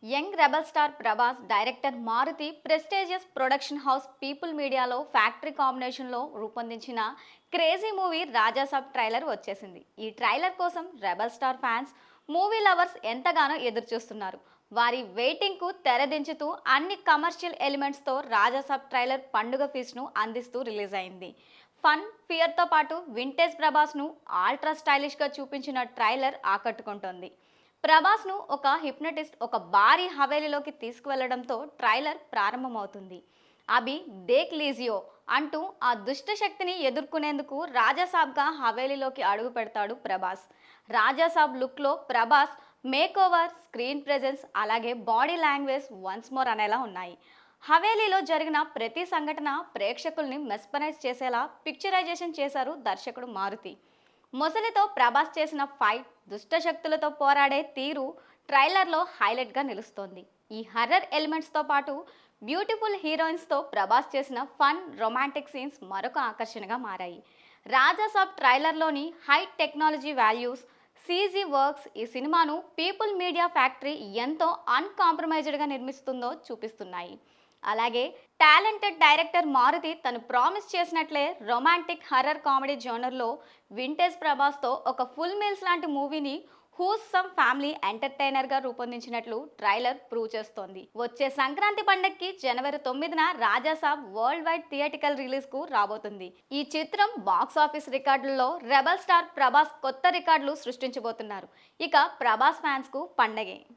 Young rebel star Prabhas, director Maruthi prestigious production house people మీడియాలో factory కాంబినేషన్లో రూపొందించిన క్రేజీ మూవీ రాజాసాబ్ ట్రైలర్ వచ్చేసింది. ఈ ట్రైలర్ కోసం rebel star fans, movie lovers ఎంతగానో ఎదురుచూస్తున్నారు. వారి వెయిటింగ్కు తెరదించుతూ అన్ని కమర్షియల్ ఎలిమెంట్స్తో రాజాసాబ్ ట్రైలర్ పండుగ ఫీస్ట్ను అందిస్తూ రిలీజ్ అయింది. ఫన్, ఫియర్తో పాటు వింటేజ్ ప్రభాస్ను ఆల్ట్రా స్టైలిష్గా చూపించిన ట్రైలర్ ఆకట్టుకుంటోంది. ప్రభాస్ను ఒక హిప్నటిస్ట్ ఒక భారీ హవేలీలోకి తీసుకువెళ్లడంతో ట్రైలర్ ప్రారంభమవుతుంది. అభి దేక్ లీజియో అంటూ ఆ దుష్ట శక్తిని ఎదుర్కొనేందుకు రాజాసాబ్గా హవేలీలోకి అడుగు పెడతాడు ప్రభాస్. రాజాసాబ్ లుక్లో Prabhas make over, screen presence, అలాగే బాడీ లాంగ్వేజ్ వన్స్ మోర్ అనేలా ఉన్నాయి. హవేలీలో జరిగిన ప్రతి సంఘటన ప్రేక్షకుల్ని మెస్పరైజ్ చేసేలా పిక్చరైజేషన్ చేశారు దర్శకుడు మారుతి. మొసలితో ప్రభాస్ చేసిన ఫైట్, దుష్టశక్తులతో పోరాడే తీరు ట్రైలర్లో హైలైట్గా నిలుస్తోంది. ఈ హర్రర్ ఎలిమెంట్స్తో పాటు బ్యూటిఫుల్ హీరోయిన్స్తో ప్రభాస్ చేసిన ఫన్, రొమాంటిక్ సీన్స్ మరొక ఆకర్షణగా మారాయి. రాజాసాబ్ ట్రైలర్లోని high technology values, CG works ఈ సినిమాను పీపుల్ మీడియా ఫ్యాక్టరీ ఎంతో అన్కాంప్రమైజ్డ్గా నిర్మిస్తుందో చూపిస్తున్నాయి. అలాగే టాలెంటెడ్ డైరెక్టర్ మారుతి తను ప్రామిస్ చేసినట్లే రొమాంటిక్ హర్రర్ కామెడీ జోనర్లో వింటేజ్ ప్రభాస్తో ఒక ఫుల్ మీల్స్ లాంటి మూవీని హూస్ సమ్ ఫ్యామిలీ ఎంటర్టైనర్గా రూపొందించినట్లు ట్రైలర్ ప్రూవ్ చేస్తోంది. వచ్చే సంక్రాంతి పండగకి జనవరి 9న రాజాసాబ్ వరల్డ్ వైడ్ థియేటికల్ రిలీజ్కు రాబోతుంది. ఈ చిత్రం బాక్స్ ఆఫీస్ రికార్డుల్లో రెబల్ స్టార్ ప్రభాస్ కొత్త రికార్డులు సృష్టించబోతున్నారు. ఇక ప్రభాస్ ఫ్యాన్స్కు పండగే.